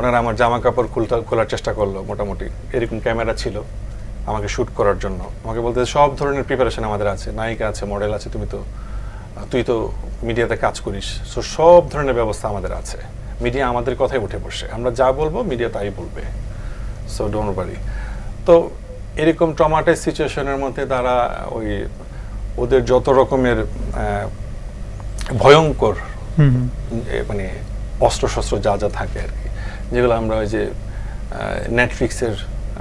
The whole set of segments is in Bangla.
ওনারা আমার জামা কাপড় খোলার চেষ্টা করলো, মোটামুটি এরকম ক্যামেরা ছিল আমাকে শ্যুট করার জন্য। আমাকে বলতে সব ধরনের প্রিপারেশন আমাদের আছে, নায়িকা আছে, মডেল আছে, তুই তো মিডিয়াতে কাজ করিস, সো সব ধরনের ব্যবস্থা আমাদের আছে। মিডিয়া আমাদের কথাই উঠে বসে, আমরা যা বলবো মিডিয়া তাই বলবে, সো ডোন্ট ওয়ারি। তো এরকম ট্রমাটাইজ সিচুয়েশনের মধ্যে তারা ওদের যত রকমের ভয়ঙ্কর মানে অস্ত্রশস্ত্র যা যা থাকে আর কি, যেগুলো আমরা ওই যে নেটফ্লিক্সের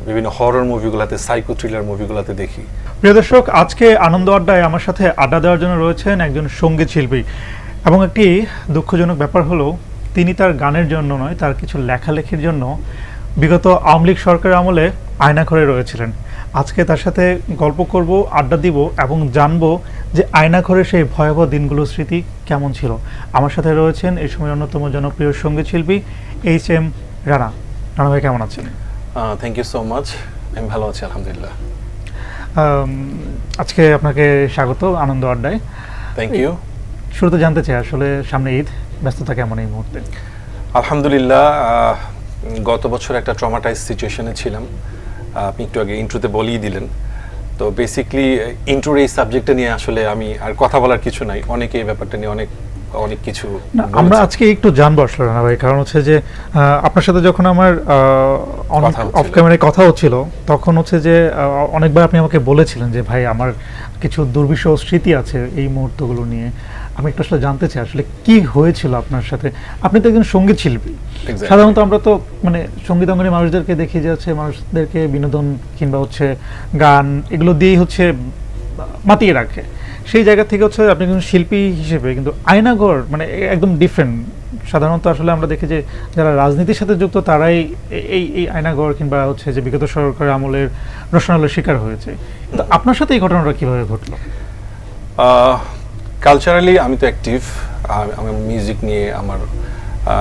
বিভিন্ন হরর মুভিগুলোতে, সাইকো থ্রিলার মুভিগুলোতে দেখি। প্রিয় দর্শক, আজকে আনন্দ আড্ডায় আমার সাথে আড্ডা দেওয়ার জন্য রয়েছেন একজন সঙ্গীত শিল্পী, এবং একটি দুঃখজনক ব্যাপার হলো তিনি তার গানের জন্য নয়, তার কিছু লেখালেখির জন্য বিগত আওয়ামী লীগ সরকারের আমলে আয়নাঘরে রয়েছিলেন। আজকে তার সাথে গল্প করব, আড্ডা দিব এবং জানবো যে আয়নাঘরের সেই ভয়াবহ দিনগুলোর স্মৃতি কেমন ছিল। আমার সাথে রয়েছেন এই সময় অন্যতম জনপ্রিয় সঙ্গীত শিল্পী HM রানা। রানা ভাই কেমন আছেন? থ্যাংক ইউ সো মাচ, আমি ভালো আছি আলহামদুলিল্লাহ। আজকে আপনাকে স্বাগত আনন্দ আড্ডায়। Thank you. শুরুতে জানতে চাই আসলে সামনে ঈদ, ব্যস্ততা কেমন এই মুহূর্তে? আলহামদুলিল্লাহ, গত বছর একটা ট্রমাটাইজ সিচুয়েশনে ছিলাম, আপনি একটু আগে ইন্ট্রোতে বলেই দিলেন। তো বেসিকলি ইন্ট্রোর এই সাবজেক্টটা নিয়ে আসলে আমি আর কথা বলার কিছু নাই, অনেকে এই ব্যাপারটা নিয়ে অনেক কিছু আমরা আজকে একটু জানবো আসলে রানা ভাই, কারণ হচ্ছে যে আপনার সাথে যখন আমার অফ ক্যামেরায় কথা হচ্ছিল তখন হচ্ছে যে অনেকবার আপনি আমাকে বলেছিলেন যে ভাই আমার কিছু দুর্বিষহ স্মৃতি আছে এই মুহূর্তগুলো নিয়ে। আমি একটু আসলে জানতে চাই আসলে কি হয়েছিল আপনার সাথে। আপনি তো একজন সঙ্গীত শিল্পী, সাধারণত আমরা তো মানে সঙ্গীত অঙ্গনে মানুষদেরকে দেখি যে হচ্ছে মানুষদেরকে বিনোদন কিংবা হচ্ছে গান এগুলো দিয়েই হচ্ছে মাতিয়ে রাখে। সেই জায়গা থেকে হচ্ছে আপনি একজন শিল্পী হিসেবে কিন্তু আয়নাঘর মানে একদম ডিফারেন্ট। সাধারণত আসলে আমরা দেখি যে যারা রাজনীতির সাথে যুক্ত তারাই এই আয়নাঘর কিংবা হচ্ছে যে বিগত সরকারের আমলের রসনালের শিকার হয়েছে। তো আপনার সাথে এই ঘটনাটা কিভাবে ঘটলো? কালচারালি আমি তো অ্যাক্টিভ, আমার মিউজিক নিয়ে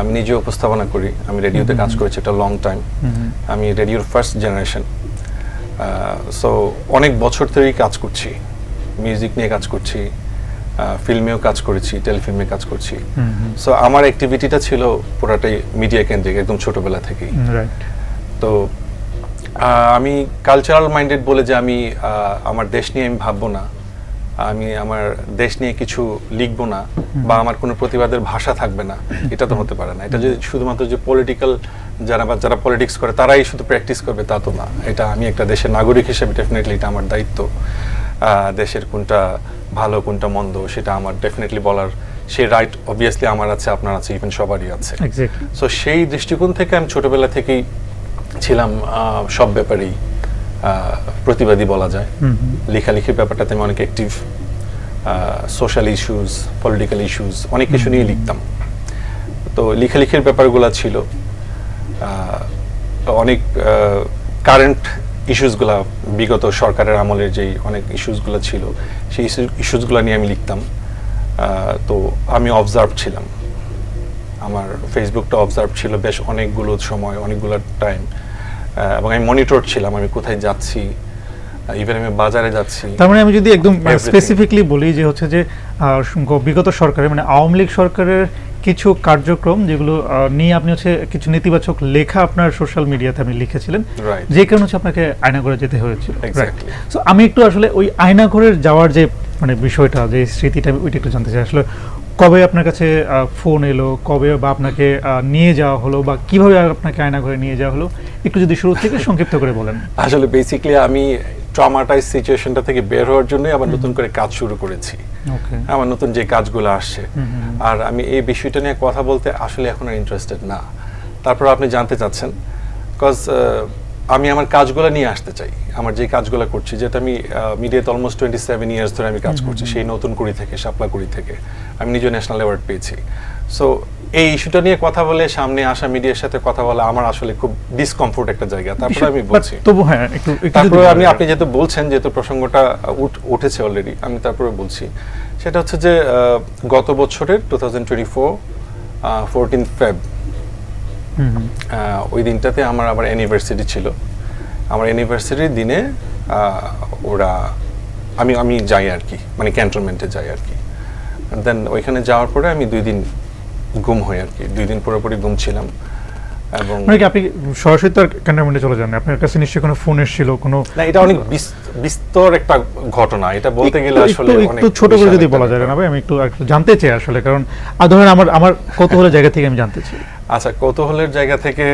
আমি নিজে উপস্থাপনা করি, আমি রেডিওতে কাজ করেছি একটা লং টাইম, আমি রেডিওর ফার্স্ট জেনারেশন। সো অনেক বছর ধরেই কাজ করছি, মিউজিক নিয়ে কাজ করছি, ফিল্মেও কাজ করেছি, টেলিফিল্মে কাজ করছি। সো আমার অ্যাক্টিভিটিটা ছিল পুরাটাই মিডিয়া কেন্দ্রিক একদম ছোটবেলা থেকেই। তো আমি কালচারাল মাইন্ডেড বলে যে আমি আমার দেশ নিয়ে আমি ভাববো না, আমি আমার দেশ নিয়ে কিছু লিখবো না, বা আমার কোনো প্রতিবাদের ভাষা থাকবে না, এটা তো হতে পারে না। এটা যে শুধুমাত্র যে পলিটিক্যাল যারা পলিটিক্স করে তারাই শুধু প্র্যাকটিস করবে তা তো না। এটা আমি একটা দেশের নাগরিক হিসেবে ডেফিনেটলি এটা আমার দায়িত্ব। দেশের কোনটা ভালো কোনটা মন্দ সেটা আমার ডেফিনেটলি বলার সেই রাইট অবভিয়াসলি আমার আছে, আপনার আছে, ইভেন সবারই আছে। সো সেই দৃষ্টিকোণ থেকে আমি ছোটবেলা থেকেই ছিলাম সব ব্যাপারেই প্রতিবাদী বলা যায়। লেখালেখির ব্যাপারটাতে আমি অনেক active, social issues, political issues অনেক কিছু নিয়ে লিখতাম। তো লেখালেখির ব্যাপারগুলো ছিল অনেক কারেন্ট ইস্যুসগুলা, বিগত সরকারের আমলের যেই অনেক ইস্যুসগুলো ছিল সেই ইস্যুসগুলো নিয়ে আমি লিখতাম। তো আমি অবজার্ভ ছিলাম, আমার ফেসবুকটা অবজার্ভ ছিল বেশ অনেকগুলো সময়, অনেকগুলো টাইম, এবং আমি মনিটর ছিলাম আমি কোথায় যাচ্ছি, ইভেন আমি বাজারে যাচ্ছি। তার মানে আমি যদি একদম স্পেসিফিকলি বলি যে হচ্ছে যে বিগত সরকারের মানে আওয়ামী লীগ সরকারের কিছু কার্যক্রম যেগুলো নিয়ে আপনি হচ্ছে কিছু নেতিবাচক লেখা আপনার সোশ্যাল মিডিয়াতে আপনি লিখেছিলেন, যে কারণে হচ্ছে আপনাকে আয়নাঘরে যেতে হয়েছিল। সো আমি একটু আসলে ওই আয়নাঘরের যাওয়ার যে মানে বিষয়টা, যে স্মৃতিটা, ওইটা একটু জানতে চাই। আসলে কবে আপনার কাছে ফোন এলো, কবে বা আপনাকে নিয়ে যাওয়া হলো, বা কিভাবে আপনাকে আয়নাঘরে নিয়ে যাওয়া হলো, একটু যদি শুরু থেকে সংক্ষিপ্ত করে বলেন। আসলে বেসিক্যালি আমি ট্রমাটাইজ সিচুয়েশনটা থেকে বের হওয়ার জন্যই আবার নতুন করে কাজ শুরু করেছি, আমার নতুন যে কাজগুলো আসছে। আর আমি এই বিষয়টা নিয়ে কথা বলতে আসলে এখন আর ইন্টারেস্টেড না। তারপর আপনি জানতে চাচ্ছেন, বিকজ আমি আমার কাজগুলো নিয়ে আসতে চাই, আমার যে কাজগুলো করছি, যেটা আমি মিডিয়াতে অলমোস্ট 27 ইয়ার্স ধরে আমি কাজ করছি, সেই নতুন কুড়ি থেকে, শাপলা কুড়ি থেকে আমি নিজে ন্যাশনাল অ্যাওয়ার্ড পেয়েছি। সো এই ইস্যুটা নিয়ে কথা বলে, সামনে আসা মিডিয়ার সাথে কথা বলা আমার আসলে খুব ডিসকমফোর্ট একটা জায়গা। তারপরে আমি বলছি, তারপরে আপনি যেহেতু বলছেন, যেহেতু প্রসঙ্গটা উঠেছে অলরেডি, আমি তারপরে বলছি, সেটা হচ্ছে যে গত বছরের 2024 14 ফেব ওই দিনটাতে আমার আবার অ্যানিভার্সারি ছিল। আমার অ্যানিভার্সারির দিনে আমি যাই আর কি, মানে ক্যান্টনমেন্টে যাই আর কি। দেন ওইখানে যাওয়ার পরে আমি 2 দিন গুম হই আর কি, 2 দিন পুরোপুরি গুম ছিলাম। এবং মানে কি আপনি সরাসরি তো ক্যান্টনমেন্টে চলে যান, আপনার কাছে নিশ্চয়ই কোনো ফোন এসেছিল কোনো? না, এটা অনেক বিস্তর একটা ঘটনা, এটা বলতে গেলে আসলে অনেক একটু ছোট করে যদি বলা যায় না ভাই, আমি একটু জানতে চাই আসলে, কারণ ধরেন আমার কৌতূহলের জায়গা থেকে আমি জানতে চাই। আচ্ছা, কৌতূহলের জায়গা থেকে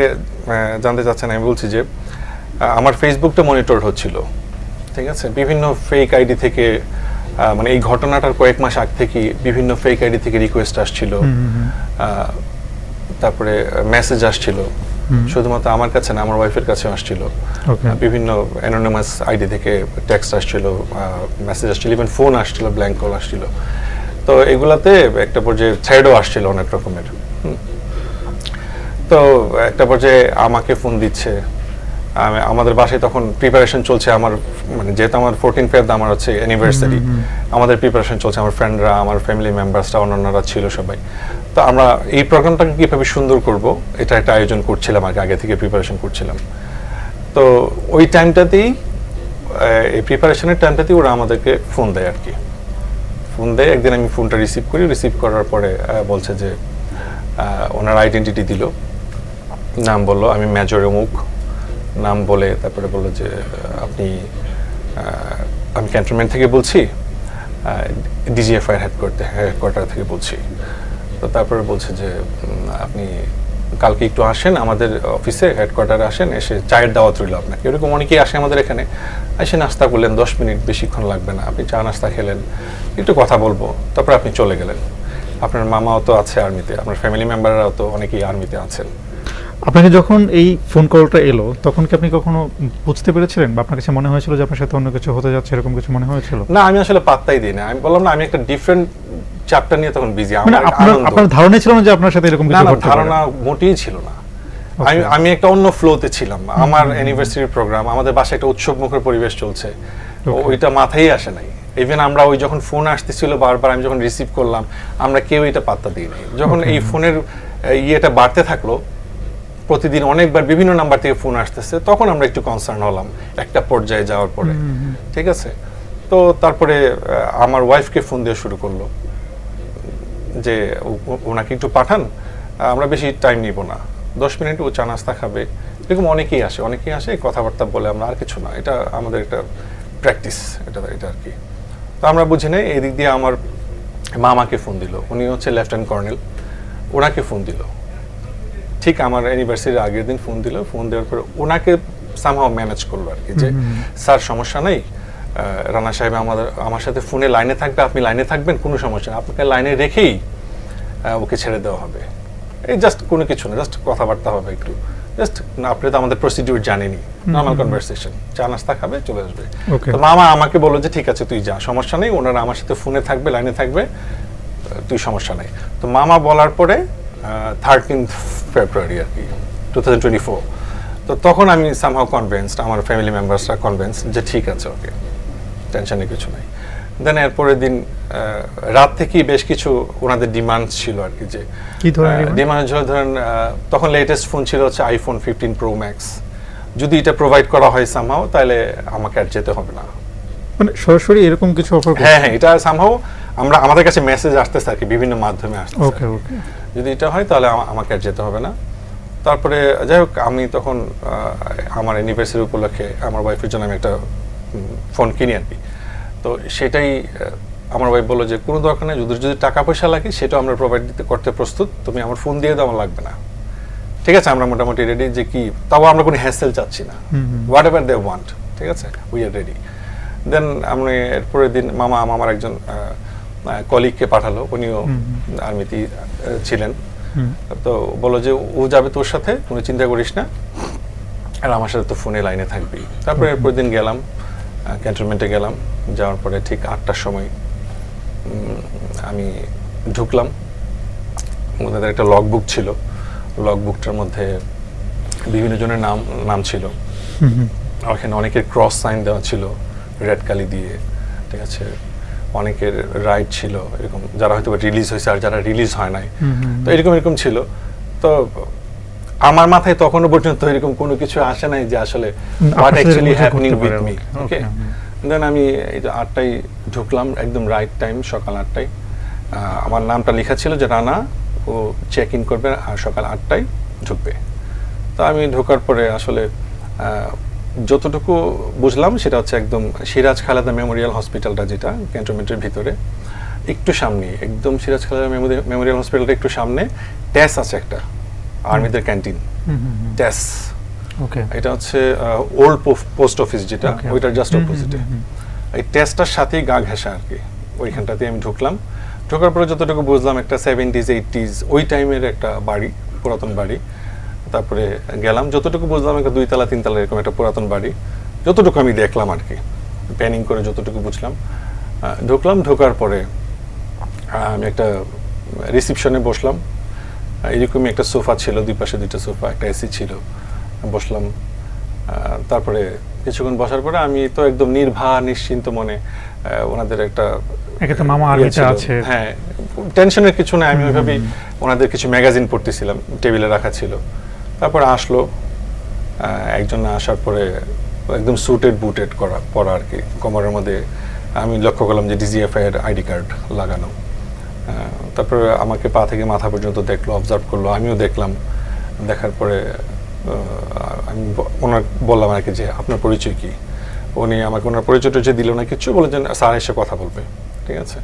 জানতে চাচ্ছেন, আমি বলছি যে আমার ফেসবুকটা মনিটর হচ্ছিল, ঠিক আছে, বিভিন্ন ফেক আইডি থেকে, মানে এই ঘটনাটার কয়েক মাস আগ থেকে বিভিন্ন ফেক আইডি থেকে রিকোয়েস্ট আসছিল, তারপরে মেসেজ আসছিল, শুধুমাত্র আমার কাছে না, আমার ওয়াইফের কাছে আসছিল, বিভিন্ন অ্যানোনিমাস আইডি থেকে টেক্সট আসছিল, মেসেজ আসছিল, ইভেন ফোন আসছিল, ব্ল্যাঙ্ক কল আসছিল। তো এগুলাতে একটা পর্যায়ে থ্রেডও আসছিল অনেক রকমের। তো একটা পর্যায়ে আমাকে ফোন দিচ্ছে, আমাদের বাসায় তখন প্রিপারেশন চলছে, আমার মানে যেহেতু আমার 14 ফেব্রুয়ারি আমার হচ্ছে অ্যানিভার্সারি, আমাদের প্রিপারেশন চলছে, আমার ফ্রেন্ডরা, আমার ফ্যামিলি মেম্বার্সরা, অন্যান্যরা ছিল সবাই। তো আমরা এই প্রোগ্রামটাকে কীভাবে সুন্দর করব এটা একটা আয়োজন করছিলাম, আগে থেকে প্রিপারেশন করছিলাম। তো ওই টাইমটাতেই, এই প্রিপারেশনের টাইমটাতেই ওরা আমাদেরকে ফোন দেয় আর কি। ফোন দেয়, একদিন আমি ফোনটা রিসিভ করার পরে বলছে যে ওনার আইডেন্টিটি দিল, নাম বললো, আমি মেজর অমুক নাম বলে, তারপরে বললো যে আমি ক্যান্টনমেন্ট থেকে বলছি, ডিজিএফআই হেডকোয়ার্টার থেকে বলছি। তো তারপরে বলছে যে আপনি কালকে একটু আসেন আমাদের অফিসে, হেডকোয়ার্টারে আসেন, এসে চায়ের দাওয়াত রইল আপনাকে। এরকম অনেকেই আসে আমাদের এখানে, এসে নাস্তা করলেন, 10 মিনিট, বেশিক্ষণ লাগবে না, আপনি চা নাস্তা খেলেন, একটু কথা বলবো, তারপর আপনি চলে গেলেন। আপনার মামাও তো আছে আর্মিতে, আপনার ফ্যামিলি মেম্বাররাও তো অনেকেই আর্মিতে আছেন। আপনাকে যখন এই ফোন কলটা এলো তখন কি আপনি কখনো বুঝতে পেরেছিলেন, বা আপনার কাছে মনে হয়েছিল যে আপনার সাথে অন্য কিছু হতে যাচ্ছে, এরকম কিছু মনে হয়েছিল? না, আমি আসলে পাত্তাই দিই না। আমি বললাম না, আমি একটা ডিফারেন্ট চ্যাপ্টার নিয়ে তখন বিজি। আপনার ধারণা ছিল না যে আপনার সাথে এরকম কিছু ঘটতে পারে? ধারণা মোটেই ছিল না। আমি একটা অন্য ফ্লোতে ছিলাম। আমার অ্যানিভার্সারি প্রোগ্রাম, আমাদের বাসায় একটা উৎসবমুখর পরিবেশ চলছে, ওইটা মাথায় আসে নাই। ইভেন আমরা ওই যখন ফোন আসতেছিল বারবার, আমি যখন রিসিভ করলাম, আমরা কেউ এটা পাত্তা দিই নাই। যখন এই ফোনের ইয়েটা বাড়তে থাকলো, প্রতিদিন অনেকবার বিভিন্ন নাম্বার থেকে ফোন আসতেছে, তখন আমরা একটু কনসার্ন হলাম একটা পর্যায়ে যাওয়ার পরে, ঠিক আছে। তো তারপরে আমার ওয়াইফকে ফোন দিয়ে শুরু করলো যে ওনাকে একটু পাঠান, আমরা বেশি টাইম নিব না, 10 মিনিট, ও চা নাস্তা খাবে। এরকম অনেকেই আসে, কথাবার্তা বলে, আমরা আর কিছু না, এটা আমাদের একটা প্র্যাকটিস, এটা আর কি। তো আমরা বুঝি নাই। এই দিক দিয়ে আমার মামাকে ফোন দিল, উনি হচ্ছে লেফটেন্যান্ট কর্নেল, ওনাকে ফোন দিল ঠিক আমার অ্যানিভার্সারির আগের দিন ফোন দিল। ফোন দেওয়ার পরে ওনাকে সামহাও ম্যানেজ করলো আর কি, যে স্যার সমস্যা নেই, রানা সাহেব আমার সাথে ফোনে লাইনে থাকবে, আপনি লাইনে থাকবেন, কোনো সমস্যা নেই, আপনাকে লাইনে রেখেই ওকে ছেড়ে দেওয়া হবে। এই জাস্ট কোনো কিছু না, জাস্ট কথাবার্তা হবে একটু, জাস্ট আপনি তো আমাদের প্রসিডিউর জানেনি, নর্মাল কনভারসেশন, চা নাস্তা খাবে, চলে আসবে। তো মামা আমাকে বললো যে ঠিক আছে তুই যা, সমস্যা নেই, ওনারা আমার সাথে ফোনে থাকবে, লাইনে থাকবে, তুই সমস্যা নেই। তো মামা বলার পরে 13 ফেব্রুয়ারি আর কি 2024, তো তখন আমি সামহাও কনভিন্সড, আমার ফ্যামিলি মেম্বার্সরা কনভিন্সড যে ঠিক আছে, ওকে, টেনশনে কিছু নাই। দেন এরপরের দিন রাত থেকেই বেশ কিছু ওনাদের ডিমান্ড ছিল আর কি, যে ডিমান্ড ছিল ধরেন তখন লেটেস্ট ফোন ছিল হচ্ছে আইফোন 15 প্রো ম্যাক্স, যদি এটা প্রোভাইড করা হয় সামহাও, তাহলে আমাকে আর যেতে হবে না। মানে সরাসরি এরকম কিছু অফার? হ্যাঁ, এটা সামহাও আমাদের কাছে মেসেজ আসতেছে আর কি, বিভিন্ন মাধ্যমে আসতেছে, যদি এটা হয় তাহলে আমাকে আর যেতে হবে না। তারপরে যাই হোক, আমি তখন আমার অ্যানিভার্সারি উপলক্ষে আমার ওয়াইফের জন্য আমি একটা ফোন কিনি আর কি। তো সেটাই আমার ওয়াইফ বললো যে কোনো দরকার নেই, যদি টাকা পয়সা লাগে সেটাও আমরা প্রোভাইড করতে প্রস্তুত, তুমি আমার ফোন দিয়ে দাও, আমার লাগবে না, ঠিক আছে, আমরা মোটামুটি রেডি, যে কি তাও আমরা কোনো হ্যাসেল চাচ্ছি না, হোয়াট এভার দে ওয়ান্ট, ঠিক আছে, উই আর রেডি। দেন আমি এরপরের দিন মামা আমার একজন কলিগকে পাঠালো, উনিও আর্মিতে ছিলেন, তো বললো যে ও যাবে তোর সাথে, কোনো চিন্তা করিস না, আর আমার সাথে তো ফোনে লাইনে থাকবি। তারপরে এরপরের দিন গেলাম, ক্যান্টনমেন্টে গেলাম, যাওয়ার পরে ঠিক 8টার সময় আমি ঢুকলাম। ওদের একটা লগ বুক ছিল, লগ বুকটার মধ্যে বিভিন্ন জনের নাম ছিল, ওখানে অনেকের ক্রস সাইন দেওয়া ছিল রেড কালি দিয়ে, ঠিক আছে, অনেকের রাইট ছিল এরকম, যারা হয়তো রিলিজ হয়েছে আর যারা রিলিজ হয় নাই, তো এরকম ছিল। তো আমার মাথায় তখনও পর্যন্ত এরকম কোনো কিছু আসে নাই যে আসলে what actually happening with me. Okay, then আমি এই যে 8টায় ঢুকলাম, একদম রাইট টাইম, সকাল 8টায়। আমার নামটা লেখা ছিল যে রানা, ও চেক ইন করবে আর সকাল 8টায় ঢুকবে। তো আমি ঢোকার পরে আসলে যতটুকু বুঝলাম সেটা হচ্ছে একদম সিরাজ খালেদা মেমোরিয়াল হসপিটালটা, যেটা ক্যান্টনমেন্টের ভিতরে একটু সামনে, একদম সিরাজ খালেদা মেমোরিয়াল হসপিটালটা একটু সামনে ট্যাস আছে একটা, আর্মিদের ক্যান্টিন, ট্যাস। এটা হচ্ছে ওল্ড পোস্ট অফিস যেটা, ওইটার জাস্ট অপোজিটে। এই ট্যাসটার সাথেই গা ঘেঁষা আর কি, ওইখানটাতে আমি ঢুকলাম। ঢোকার পরে যতটুকু বুঝলাম একটা 70s 80s ওই টাইমের একটা বাড়ি, পুরাতন বাড়ি। তারপরে গেলাম, যতটুকু বুঝলাম একটা 2 তলা 3 তলা এরকম একটা পুরাতন বাড়ি, যতটুকু আমি দেখলাম আর কি, প্যানিং করে যতটুকু বুঝলাম। ঢুকলাম, ঢোকার পরে আমি একটা রিসিপশনে বসলাম। এরকমই একটা সোফা ছিল, দুই পাশে 2টা সোফা, একটা এসি ছিল, বসলাম। তারপরে কিছুক্ষণ বসার পরে আমি তো একদম নির্ভয় নিশ্চিন্ত মনে, ওনাদের একটা মামা আর্মিতে আছে, হ্যাঁ টেনশনের কিছু নাই, আমি ওইভাবেই ওনাদের কিছু ম্যাগাজিন পড়তেছিলাম, টেবিলে রাখা ছিল। তারপরে আসলো একজন, আসার পরে একদম সুটেড বুটেড পরা আর কি, কোমরের মধ্যে আমি লক্ষ্য করলাম যে ডিজিএফআই এর আইডি কার্ড লাগানো। তারপরে আমাকে পা থেকে মাথা পর্যন্ত দেখলো, অবজার্ভ করলো, আমিও দেখলাম। দেখার পরে আমি ওনার বললাম আর কি যে আপনার পরিচয় কি। উনি আমাকে ওনার পরিচয়টা যে দিল না কিছু, বলেছেন স্যার এসে কথা বলবে, ঠিক আছে।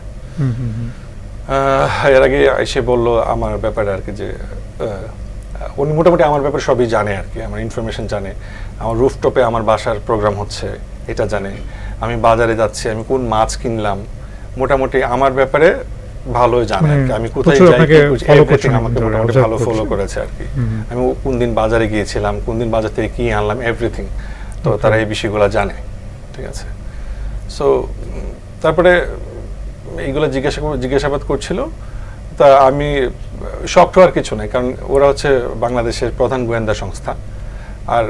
এর আগে এসে বললো আমার ব্যাপারে আর কি, যে উনি মোটামুটি আমার ব্যাপারে সবই জানে আর কি, আমার ইনফরমেশন জানে, আমার রুফটপে আমার বাসার প্রোগ্রাম হচ্ছে এটা জানে, আমি বাজারে যাচ্ছি, আমি কোন মাছ কিনলাম, মোটামুটি আমার ব্যাপারে ভালোই জানে আর কি, আমি কোথায় যাই এভরিথিং আমাকে মোটামুটি ভালো ফলো করেছে আর কি। আমি কোন দিন বাজারে গিয়েছিলাম, কোন দিন বাজার থেকে কি আনলাম, এভরিথিং। তো তারা এই বিষয়গুলো জানে, ঠিক আছে। সো তারপরে এইগুলো জিজ্ঞাসাবাদ করছিল। তা আমি শক্ত আর কিছু নাই, কারণ ওরা হচ্ছে বাংলাদেশের প্রধান গোয়েন্দা সংস্থা, আর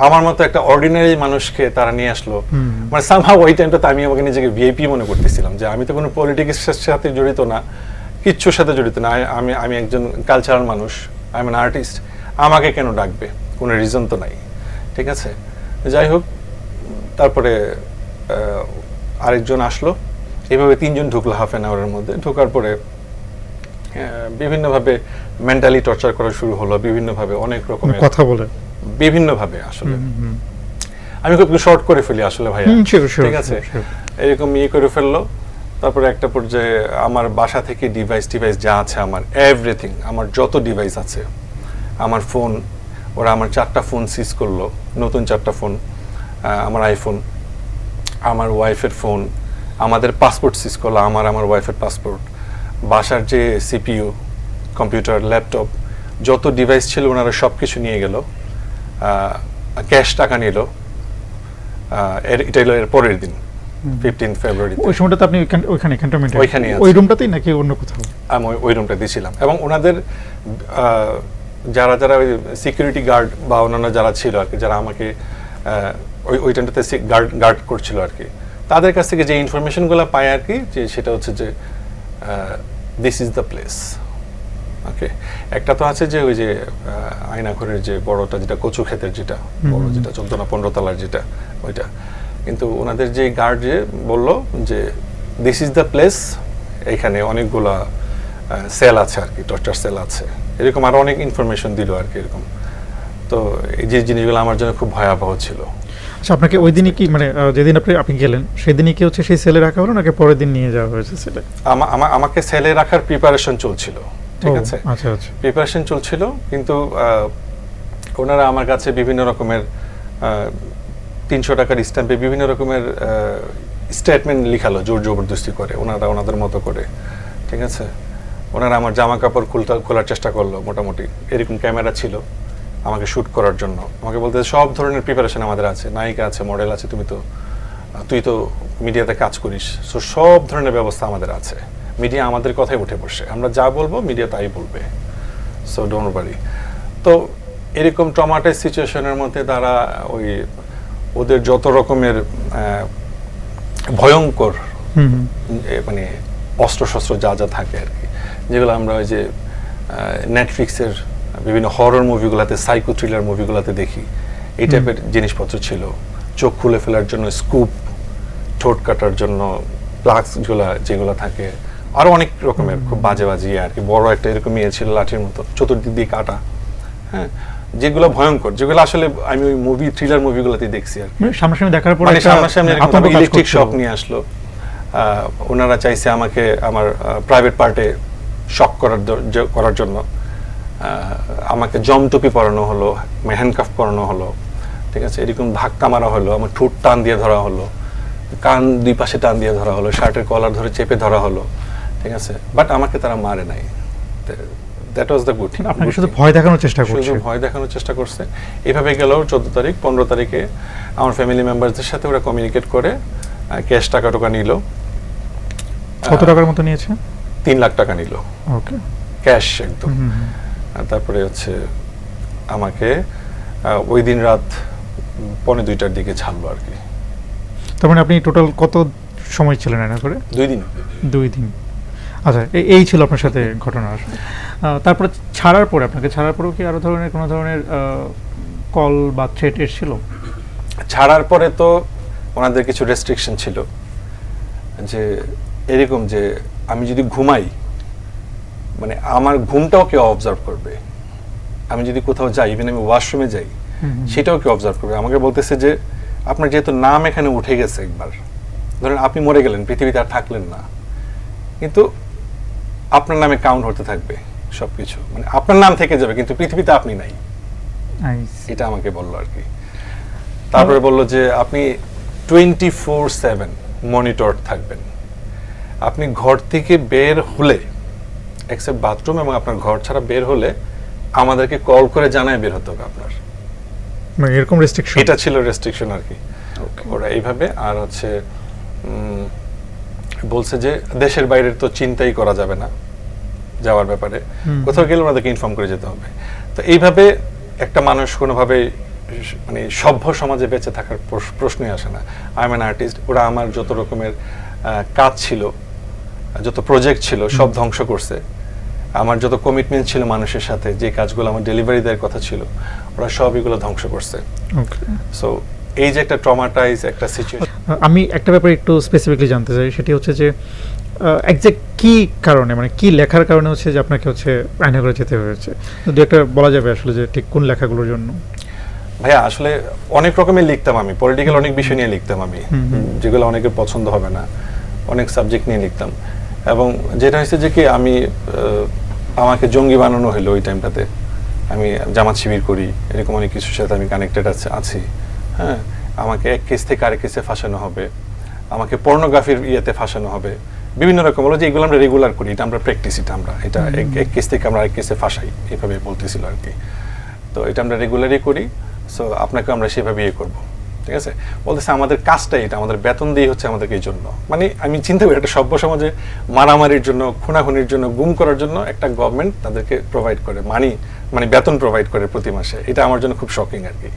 আমার মতো একটা অর্ডিনারি মানুষকে তারা নিয়ে আসলো, মানে সামহাউ ওই টাইমটাতে আমি আমাকে নিজেকে ভিআইপি মনে করতেছিলাম, যে আমি তো কোনো পলিটিক্সের সাথে জড়িত না, কিচ্ছুর সাথে জড়িত না, আমি একজন কালচারাল মানুষ, আই এম অ্যান আর্টিস্ট, আমাকে কেন ডাকবে, কোনো রিজন তো নাই, ঠিক আছে। যাই হোক, তারপরে আরেকজন আসলো, এইভাবে 3 জন ঢুকলো হাফ অ্যান আওয়ারের মধ্যে। ঢোকার পরে বিভিন্নভাবে মেন্টালি টর্চার করা শুরু হলো, বিভিন্নভাবে অনেক রকমের কথা বলে, বিভিন্নভাবে। আসলে আমি খুব শর্ট করে ফেলি আসলে ভাইয়া, ঠিক আছে, এরকম করে ফেললো। তারপরে একটা পর্যায়ে আমার বাসা থেকে ডিভাইস যা আছে আমার এভরিথিং, আমার যত ডিভাইস আছে, আমার ফোন, ওরা আমার 4টা ফোন সিজ করলো, নতুন 4টা ফোন, আমার আইফোন, আমার ওয়াইফের ফোন, আমাদের পাসপোর্ট সিজ করলো, আমার ওয়াইফের পাসপোর্ট, বাসার যে সিপিইউ, কম্পিউটার, ল্যাপটপ, যত ডিভাইস ছিল ওনারা সব কিছু নিয়ে গেল, ক্যাশ টাকা নিল। এটা হলো এর পরের দিন, 15 ফেব্রুয়ারি। ওই সময়টাতে আপনি ওইখানে ক্যান্টনমেন্টে, ওইখানে ওই রুমটাতেই নাকি অন্য কোথাও? আমি ওই রুমটাতেই ছিলাম, এবং ওনাদের যারা ওই সিকিউরিটি গার্ড বা অন্যান্য যারা ছিল আর কি, যারা আমাকে ওই টাইমটাতে গার্ড করছিল আর কি, তাদের কাছ থেকে যে ইনফরমেশনগুলো পায় আর কি, যে সেটা হচ্ছে যে দিস ইজ দ্য প্লেস। ওকে, একটা তো আছে যে ওই যে আয়নাঘরের যে বড়টা, যেটা কচু ক্ষেতের যেটা বড়, যেটা 14 না 15 তলার যেটা, ওইটা। কিন্তু ওনাদের যে গার্ড যে বললো যে দিস ইজ দ্য প্লেস, এখানে অনেকগুলা সেল আছে আর কি, টর্চার সেল আছে, এরকম আরো অনেক ইনফরমেশন দিল আর কি, এরকম। তো এই যে জিনিসগুলো আমার জন্য খুব ভয়াবহ ছিল। আচ্ছা, আপনাকে ওই দিনই কি, মানে যেদিন আপনি গেলেন সেদিনই কি হচ্ছে সেই সেলে রাখা হলো, নাকি পরের দিন নিয়ে যাওয়া হয়েছে সেলে? আমাকে সেলে রাখার প্রিপারেশন চলছিল, ঠিক আছে। আচ্ছা আচ্ছা, প্রিপারেশন চলছিল, কিন্তু ওনারা আমার কাছে বিভিন্ন রকমের 300 টাকার স্ট্যাম্পে বিভিন্ন রকমের স্টেটমেন্ট লিখালো, জোর জবরদস্তি করে ওনারা ওনাদের মতো করে, ঠিক আছে। ওনারা আমার জামা কাপড় খোলার চেষ্টা করলো, মোটামুটি এরকম ক্যামেরা ছিল আমাকে শ্যুট করার জন্য। আমাকে বলতে সব ধরনের প্রিপারেশন আমাদের আছে, নায়িকা আছে, মডেল আছে, তুই তো মিডিয়াতে কাজ করিস, সো সব ধরনের ব্যবস্থা আমাদের আছে, মিডিয়া আমাদের কথাই উঠে বসে, আমরা যা বলবো মিডিয়া তাই বলবে, সো ডোন্ট ওয়ারি। তো এরকম ট্রমাটাইজ সিচুয়েশনের মধ্যে তারা ওই ওদের যত রকমের ভয়ঙ্কর মানে অস্ত্রশস্ত্র যা থাকে আর কি, যেগুলো আমরা ওই যে নেটফ্লিক্সের বিভিন্ন হরর মুভিগুলোতে, সাইকো থ্রিলার মুভিগুলোতে দেখি, এই টাইপের জিনিসপত্র ছিল। চোখ খুলে ফেলার জন্য স্কুপ, ঠোঁট কাটার জন্য প্লাগসগুলা যেগুলো থাকে, আরো অনেক রকমের খুব বাজে আর কি। বড় একটা এরকম ইয়ে ছিল, লাঠির মতো, চতুর্দিক দিয়ে কাটা। হ্যাঁ, যেগুলো ভয়ঙ্কর, যেগুলো আসলে আমি ওই মুভি থ্রিলার মুভিগুলোতে দেখছি আর সামনাসামনি দেখার পর মানে সামনাসামনি ইলেকট্রিক শক নিয়ে আসলো। ওনারা চাইছে আমাকে আমার প্রাইভেট পার্টে শক করার জন্য আমাকে জমটুপি পরানো হলো, হ্যান্ডকাফ পরানো হলো, ঠিক আছে, এরকম ধাক্কা মারা হলো, আমার ঠোঁট টান দিয়ে ধরা হলো, কান দুই পাশে টান দিয়ে ধরা হলো, শার্টের কলার ধরে চেপে ধরা হলো, ঠিক আছে, বাট আমাকে তারা মারে নাই। That was the good thing. আপনাকে শুধু ভয় দেখানোর চেষ্টা করছে, শুধু ভয় দেখানোর চেষ্টা করছে। এভাবে গেল 14 তারিখ, 15 তারিখে আমার ফ্যামিলি মেম্বারদের সাথে ওরা কমিউনিকেট করে ক্যাশ টাকা নিল। কত টাকার মতো নিয়েছে? 3 লাখ টাকা নিল, ওকে, ক্যাশ একদম। তারপরে হচ্ছে আমাকে ওই দিন রাত 1:45টার দিকে ছাড়লো আর কি। তার মানে আপনি টোটাল কত সময় ছিলেন এনে করে? 2 দিন। 2 দিন। আচ্ছা, এই ছিল আপনার সাথে ঘটনা আসলে। তারপরে ছাড়ার পরে, আপনাকে ছাড়ার পরেও কি আরো ধরনের কোনো ধরনের কল বা থ্রেট এসেছিল? ছাড়ার পরে তো ওনাদের কিছু রেস্ট্রিকশন ছিল, যে এরকম যে আমি যদি ঘুমাই, মানে আমার ঘুমটাও কেউ অবজার্ভ করবে, আমি যদি কোথাও যাই, ইভেন আমি ওয়াশরুমে যাই, সেটাও কেউ অবজার্ভ করবে। আমাকে বলতেছে যে আপনার যেহেতু নাম এখানে উঠে গেছে একবার, ধরেন আপনি মরে গেলেন, পৃথিবীতে আর থাকলেন না, কিন্তু আপনার নামে কাউন্ট হতে থাকবে সবকিছু, মানে আপনার নাম থেকে যাবে কিন্তু পৃথিবীতে আপনি নাই। এটা আমাকে বললো আর কি। তারপরে বললো যে আপনি 24/7 মনিটর থাকবেন, আপনি ঘর থেকে বের হলে, এক্সেপ্ট বাথরুম এবং আপনার ঘর ছাড়া বের হলে আমাদেরকে কল করে জানায় বের হতে হবে আপনার, মানে এরকম রেস্ট্রিকশন। এটা ছিল রেস্ট্রিকশন আর কি ওরা এইভাবে। আর হচ্ছে বলছে যে দেশের বাইরের তো চিন্তাই করা যাবে না যাওয়ার ব্যাপারে, কোথাও গেলে ওনাদেরকে ইনফর্ম করে যেতে হবে। তো এইভাবে একটা মানুষ কোনোভাবে মানে সভ্য সমাজে বেঁচে থাকার প্রশ্নই আসে না। I am an artist. ওরা আমার যত রকমের কাজ ছিল, যত প্রজেক্ট ছিল, সব ধ্বংস করছে। আমার যত কমিটমেন্ট ছিল মানুষের সাথে, যে কাজগুলো আমার ডেলিভারি দেওয়ার কথা ছিল, ওরা সব এগুলো ধ্বংস করছে। সো এই যে একটা ট্রমাটাইজ একটা সিচুয়েশন। আমি একটা ব্যাপারে একটু স্পেসিফিকলি জানতে চাই, সেটি হচ্ছে যে এক্সাক্ট কি কারণে, মানে কি লেখার কারণে হচ্ছে যে আপনাকে হচ্ছে আয়না করে যেতে হয়েছে? যদি একটা বলা যাবে আসলে যে ঠিক কোন লেখাগুলোর জন্য? ভাইয়া আসলে অনেক রকমের লিখতাম আমি, পলিটিক্যাল অনেক বিষয় নিয়ে লিখতাম আমি, যেগুলো অনেকের পছন্দ হবে না, অনেক সাবজেক্ট নিয়ে লিখতাম। এবং যেটা হয়েছে যে কি আমি আমাকে জঙ্গি বানানো হলো ওই টাইমটাতে। আমি জামাত শিবির করি, এরকম অনেক কিছুর সাথে আমি কানেক্টেড আছি। হ্যাঁ, আমাকে এক কেস থেকে আরেক কেসে ফাঁসানো হবে, আমাকে পর্নোগ্রাফির ইয়েতে ফাঁসানো হবে, বিভিন্ন রকম হলো যে এগুলো আমরা রেগুলার করি, এটা আমরা প্র্যাকটিস, এটা এক কেস থেকে আমরা আরেক কেসে ফাঁসাই, এইভাবে বলতেছিল আর কি। তো এটা আমরা রেগুলারই করি, সো আপনাকে আমরা সেভাবে ইয়ে করবো, ঠিক আছে। বলতেছে আমাদের কাজটাই এটা, আমাদের বেতন দিয়ে হচ্ছে আমাদেরকে এই জন্য। মানে আমি চিন্তা করি একটা সভ্য সমাজে মারামারির জন্য, খুনাখুনির জন্য, গুম করার জন্য একটা গভর্নমেন্ট তাদেরকে প্রোভাইড করে মানে বেতন প্রোভাইড করে প্রতি মাসে। এটা আমার জন্য খুব শকিং আর কি।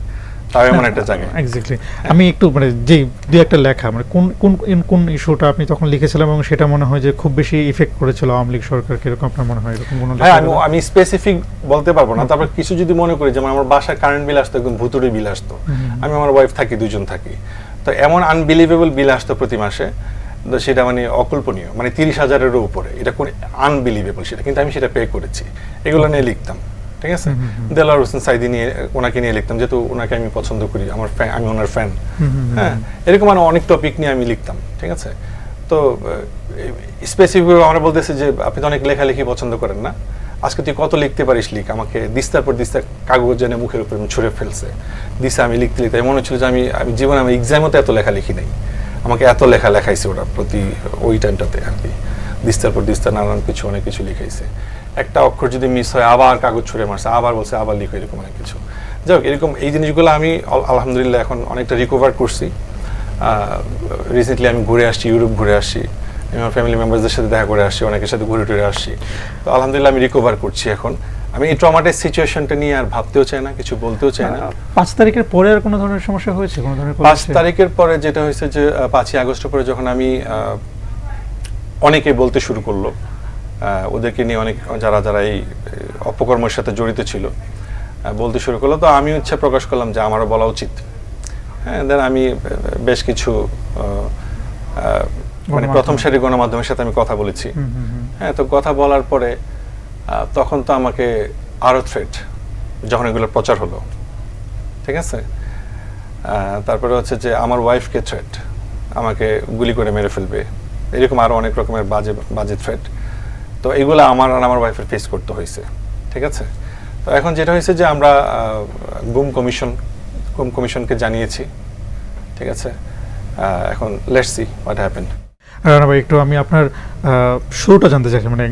তাও এমন একটা জায়গায় এক্স্যাক্টলি। আমি একটু মানে যে দুই একটা লেখা, মানে কোন কোন কোন ইস্যুটা আপনি তখন লিখেছিলেন এবং সেটা মনে হয় যে খুব বেশি ইফেক্ট করেছিল আওয়ামী লীগ সরকারকে, এরকম আপনার মনে হয়? এরকম কোনো হ্যাঁ, আমি স্পেসিফিক বলতে পারবো না। তারপর কিছু যদি মনে করি, যেমন আমার বাসায় কারেন্ট বিল আসতো, একদম ভুতুড়ে বিল আসতো, আমি আমার ওয়াইফ থাকি, দুজন থাকি, তো এমন আনবিলিভেবল বিল আসতো প্রতি মাসে, সেটা মানে অকল্পনীয়, মানে 30,000-এরও উপরে। এটা কোন আনবিলিভেবল সেটা, কিন্তু আমি সেটা পে করেছি। এগুলো নিয়ে লিখতাম, ঠিক আছে। দেলোয়ার হোসেন সাইদি নিয়ে, ওনাকে নিয়ে লিখতাম, যেহেতু ওনাকে আমি পছন্দ করি, আমি ওনার ফ্যান। হ্যাঁ, এরকম মানে অনেক টপিক নিয়ে আমি লিখতাম, ঠিক আছে। তো স্পেসিফিক আমরা বলতেছি যে আপনি তো অনেক লেখালেখি পছন্দ করেন না, আজকে তুই কত লিখতে পারিস লিখ। আমাকে দিস্তার পর দিস্তা কাগজ এনে মুখের উপরে ছুঁড়ে ফেলছে, দিস্তা আমি লিখতে লিখতে মনে হচ্ছিল যে আমি জীবনে আমি এক্সামও তো এত লেখালেখি নেই, আমাকে এত লেখাইছে ওরা প্রতি ওই টাইমটাতে আর কি। দিস্তার পর দিস্তা নানান কিছু অনেক কিছু লিখাইছে। একটা অক্ষর যদি মিস হয় আবার কাগজ ছুঁড়ে মারছে, আবার বলছে আবার লিখো, এরকম অনেক কিছু। যাই হোক, এরকম এই জিনিসগুলো আমি আলহামদুলিল্লাহ এখন অনেকটা রিকভার করছি। রিসেন্টলি আমি ঘুরে আসছি, ইউরোপ ঘুরে আসছি, আমার ফ্যামিলি মেম্বারদের সাথে দেখা করে আসছি, অনেকের সাথে ঘুরে টুরে আসছি। তো আলহামদুলিল্লাহ আমি রিকভার করছি এখন। আমি এই ট্রমাটাইজ সিচুয়েশনটা নিয়ে আর ভাবতেও চাই না, কিছু বলতেও চাই না। 5 তারিখের পরে আর কোনো ধরনের সমস্যা হয়েছে? কোনো ধরনের 5 তারিখের পরে যেটা হয়েছে যে 5ই আগস্টের পরে যখন আমি অনেকে বলতে শুরু করলো, ওদেরকে নিয়ে অনেক যারা এই অপকর্মের সাথে জড়িত ছিল বলতে শুরু করলো, তো আমি ইচ্ছা প্রকাশ করলাম যে আমারও বলা উচিত। হ্যাঁ, দেন আমি বেশ কিছু মানে প্রথম সারি গণমাধ্যমের সাথে আমি কথা বলেছি। হ্যাঁ, তো কথা বলার পরে তখন তো আমাকে আরো থ্রেট, যখন এগুলো প্রচার হলো, ঠিক আছে। তারপরে হচ্ছে যে আমার ওয়াইফকে থ্রেট, আমাকে গুলি করে মেরে ফেলবে, এরকম আরও অনেক রকমের বাজে বাজে থ্রেট। তো এগুলো আমার আর আমার ওয়াইফের ফেস করতে হয়েছে, ঠিক আছে। তো এখন যেটা হয়েছে যে আমরা গুম কমিশনকে জানিয়েছি, ঠিক আছে। এখন let's see what happen. Rana ভাই, একটু আমি আপনার শুরুটা জানতে চাইছি, মানে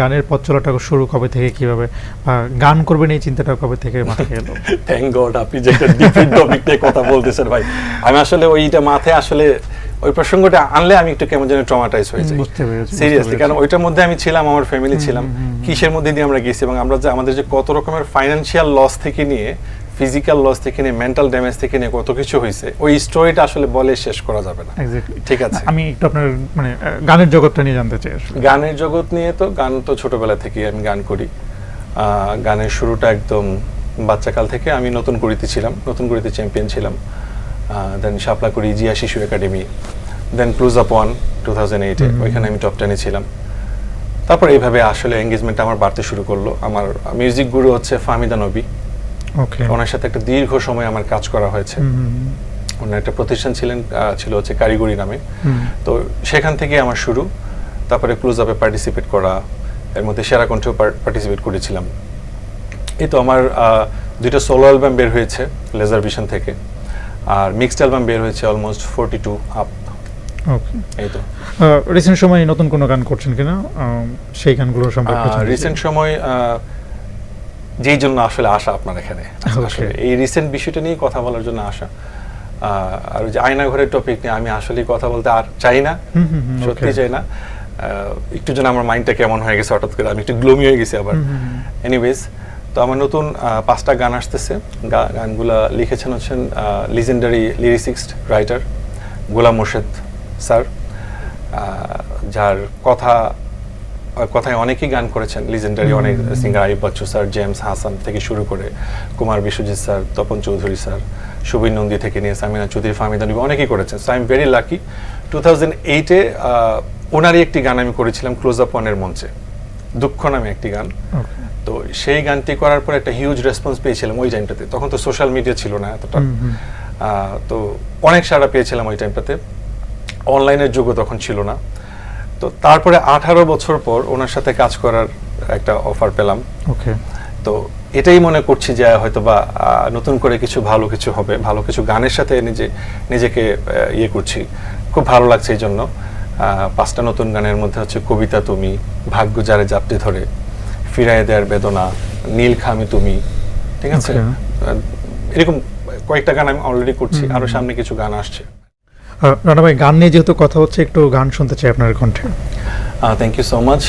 গানের পথ চলাটা শুরু কবে থেকে, কিভাবে গান করবেন এই চিন্তাটা কবে থেকে মাথায় এলো? থ্যাংক গড আপনি যে একটা ডিফারেন্ট টপিক নিয়ে কথা বলতেছেন ভাই। আমি আসলে ওইটা মাথায় আসলে ওই প্রসঙ্গটা আনলে আমি একটু কেমন যেন ট্রমাটাইজ হয়ে যাই, বুঝতে পেরেছি সিরিয়াসলি। কারণ ওইটার মধ্যে আমি ছিলাম, আমার ফ্যামিলি ছিলাম, কিসের মধ্যে দিয়ে আমরা গেছি, এবং আমরা যে আমাদের যে কত রকমের ফাইন্যান্সিয়াল লস থেকে নিয়ে, ফিজিক্যাল লস থেকে নিয়ে, মেন্টাল ড্যামেজ থেকে নিয়ে কত কিছু হয়েছে, ওই স্টোরিটা আসলে বলে শেষ করা যাবে না। ঠিক আছে, আমি একটু আপনার মানে গানের জগৎটা নিয়ে জানতে চাই। গানের জগৎ নিয়ে তো গান তো ছোটবেলা থেকেই আমি গান করি। গানের শুরুটা একদম বাচ্চাকাল থেকে। আমি নতুন করিতে ছিলাম, নতুন করিতে চ্যাম্পিয়ন ছিলাম, দেন শাপলাকুড়ি জিয়া শিশু একাডেমি, দেন ক্লোজ আপ 2008-এ ওইখানে আমি টপ 10-এ ছিলাম। তারপর এইভাবে আসলে এঙ্গেজমেন্ট আমার বাড়তে শুরু করলো। আমার মিউজিক গুরু হচ্ছে ফাহমিদা নবী, ওনার সাথে একটা দীর্ঘ সময় আমার কাজ করা হয়েছে। ওনার একটা প্রতিষ্ঠান ছিল হচ্ছে কারিগরি নামে। তো সেখান থেকে আমার শুরু। তারপরে ক্লোজ আপে পার্টিসিপেট করা, এর মধ্যে সেরা কণ্ঠেও পার্টিসিপেট করেছিলাম। এই তো আমার 2টা সোলো অ্যালবাম বের হয়েছে লেজার ভিশন থেকে, আর মিক্সড অ্যালবাম বের হয়েছে অলমোস্ট 42 আপ। এই তো রিসেন্ট সময় নতুন কোনো গান করছেন কিনা, সেই গানগুলো সম্পর্কে? রিসেন্ট সময় যেই জন্য আসলে আসা আপনার এখানে, আসলে এই রিসেন্ট বিষয়টা নিয়ে কথা বলার জন্য আসা। আর যে আয়না ঘরের টপিক নিয়ে আমি আসলে কথা বলতে আর চাই না, সত্যি চাই না। একটু যেন আমার মাইন্ডটা কেমন হয়ে গেছে হঠাৎ করে, আমি একটু গ্লোমি হয়ে গেছি আবার। এনিওয়েজ, তো আমার নতুন 5টা গান আসতেছে। গানগুলা লিখেছেন হচ্ছেন legendary lyricist writer Golam Morshed sir, যার কথায় অনেকেই গান করেছেন। লিজেন্ডারি অনেক singer, Ayub Bachchu sir, James Hasan থেকে শুরু করে কুমার বিশ্বজিৎ স্যার, তপন চৌধুরী স্যার, সুবীর নন্দী থেকে নিয়ে সামিনা চৌধুরী, ফাহমিদা নবী, অনেকেই করেছেন। So I am very lucky. 2008-এ ওনারই একটি গান আমি করেছিলাম ক্লোজ আপ 1-এর মঞ্চে, দুঃখ নামে একটি গান। তো সেই গানটি করার পর একটা হিউজ রেসপন্স পেয়েছিলাম ওই টাইমটাতে। তখন তো সোশ্যাল মিডিয়া ছিল না এতটা, তো অনেক সাড়া পেয়েছিলাম ওই টাইমটাতে। অনলাইনের যুগও তখন ছিল না। তো তারপরে 18 বছর পর ওনার সাথে কাজ করার একটা অফার পেলাম। তো এটাই মনে করছি যে হয়তো বা নতুন করে কিছু ভালো কিছু হবে, ভালো কিছু গানের সাথে নিজেকে ইয়ে করছি, খুব ভালো লাগছে। এই জন্য 5টা নতুন গানের মধ্যে হচ্ছে কবিতা তুমি, ভাগ্য যারে জাপটে ধরে, ফিরায় দেয়ার বেদনা, নীল খামি তুমি, ঠিক আছে। এরকম কয়েকটা গান আমি অলরেডি করছি, আরো সামনে কিছু গান আসছে। রানা ভাই, গান নিয়ে যেহেতু কথা হচ্ছে, একটু গান শুনতে চাই আপনার কণ্ঠে। Thank you so much.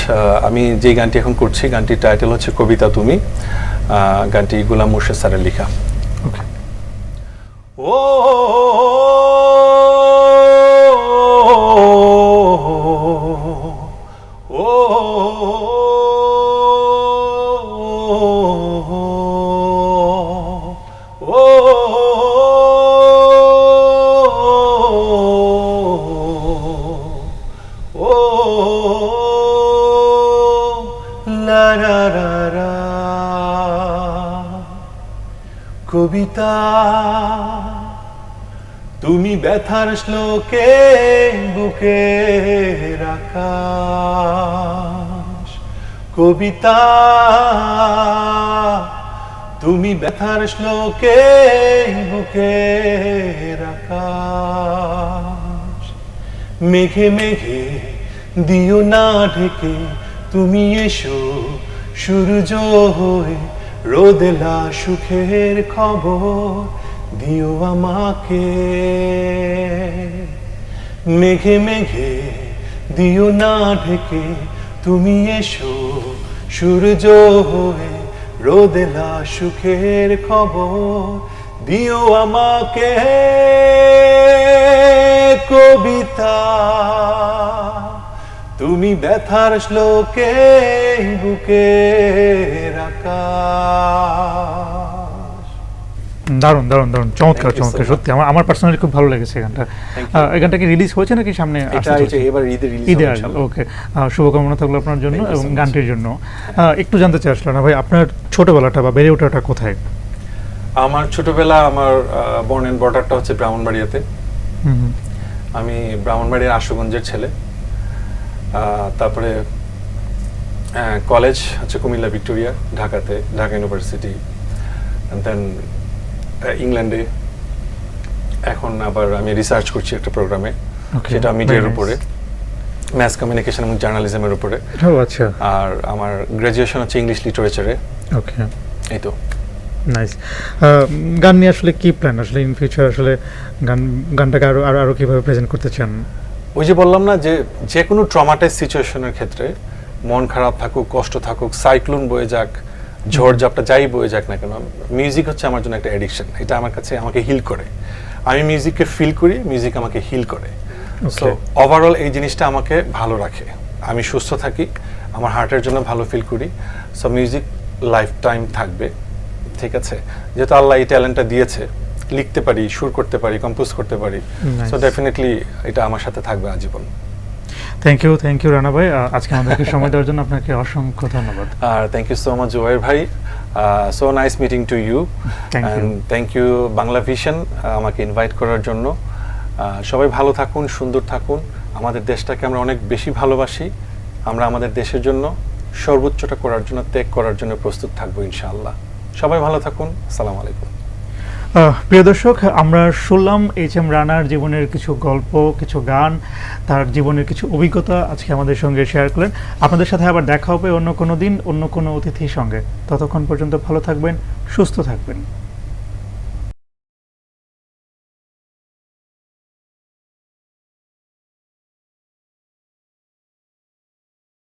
আমি যে গানটি এখন করছি, গানটির টাইটেল হচ্ছে কবিতা তুমি। গানটি গোলাম মোর্শেদ স্যারের লেখা। ও কবিতা তুমি ব্যথার শ্লোকে বুকের আকাশ, কবিতা তুমি ব্যথার শ্লোকে বুকের আকাশ, মেঘে মেঘে দিও না ঢেকে, তুমি এসো সূর্য হয়ে, রোদেলা সুখের খবর দিও আমাকে। মেঘে মেঘে দিও না ঢেকে, তুমি এসো সূর্য হয়ে, রোদেলা সুখের খবর দিও আমাকে। কবিতা তুমি ব্যথার শ্লোকে বুকের আকাশ। দারুণ দারুণ দারুণ, চমৎকার Thank you so চমৎকার, much. সত্যি আমার পার্সোনালি খুব ভালো লেগেছে এই গানটা। Thank you. এই গানটা কি রিলিজ হয়েছে নাকি সামনে এটা আসতে এই যে চলছে? এবার ঈদে রিলিজ ঈদে হবে আসবে, ইনশাআল্লাহ। ওকে। শুভকামনা থাকলো আপনার জন্য Thank you so এবং much. গানটির জন্য। একটু জানতে চাই আসলে না ভাই, আপনার ছোটবেলাটা বা বেড়ে ওঠাটা কোথায়? আমার ছোটবেলা আমার বর্ন এন্ড বর্ডারটা হচ্ছে ব্রাহ্মণবাড়িয়াতে। হুম হুম। আমি ব্রাহ্মণবাড়িয়ার আশুগঞ্জের ছেলে। তারপরে কলেজ হচ্ছে কুমিল্লা ভিক্টোরিয়া, ঢাকাতে, ঢাকা ইউনিভার্সিটি, দেন ইংল্যান্ডে। এখন আবার আমি রিসার্চ করছি একটা প্রোগ্রামে, Okay, সেটা very মিডিয়ার nice. উপরে, ম্যাস কমিউনিকেশন এবং জার্নালিজমের উপরে। ও আচ্ছা, আর আমার গ্র্যাজুয়েশন হচ্ছে ইংলিশ লিটারেচারে। ওকে, এই তো। নাইস। গান নিয়ে আসলে কি প্ল্যান আসলে ইন ফিউচার, আসলে গানটাকে আরো আরো আরো কিভাবে প্রেজেন্ট করতে চান? ওই যে বললাম না যে যে কোনো ট্রমাটাইজ সিচুয়েশনের ক্ষেত্রে মন খারাপ থাকুক, কষ্ট থাকুক, সাইক্লোন বয়ে যাক, ঝড় ঝাপটা যাই বয়ে যাক না কেন, মিউজিক হচ্ছে আমার জন্য একটা অ্যাডিকশন। এটা আমার কাছে আমাকে হিল করে। আমি মিউজিককে ফিল করি, মিউজিক আমাকে হিল করে। সো ওভারঅল এই জিনিসটা আমাকে ভালো রাখে, আমি সুস্থ থাকি, আমার হার্টের জন্য ভালো ফিল করি। সো মিউজিক লাইফ টাইম থাকবে, ঠিক আছে? যেহেতু আল্লাহ এই ট্যালেন্টটা দিয়েছে, লিখতে পারি, সুর করতে পারি, কম্পোজ করতে পারি, সো ডেফিনেটলি এটা আমার সাথে থাকবে আজীবন। থ্যাংক ইউ রানা ভাই, আজকে আমাদেরকে সময় দেওয়ার জন্য আপনাকে অসংখ্য ধন্যবাদ। আর থ্যাংক ইউ সো মাচ জোয়ার ভাই, so nice meeting to you, and thank you Bangla Vision আমাকে ইনভাইট করার জন্য। সবাই ভালো থাকুন, সুন্দর থাকুন, আমাদের দেশটাকে আমরা অনেক বেশি ভালোবাসি, আমরা আমাদের দেশের জন্য সর্বোচ্চটা করার জন্য, ত্যাগ করার জন্য প্রস্তুত থাকবো ইনশাআল্লাহ। সবাই ভালো থাকুন, আসসালামু আলাইকুম। প্রিয় দর্শক, আমরা শুনলাম এইচ.এম. রানার জীবনের কিছু গল্প, কিছু গান, তার জীবনের কিছু অভিজ্ঞতা আজকে আমাদের সঙ্গে শেয়ার করলেন। আপনাদের সাথে আবার দেখা হবে অন্য কোনো দিন, অন্য কোনো অতিথির সঙ্গে। ততক্ষণ পর্যন্ত ভালো থাকবেন, সুস্থ থাকবেন।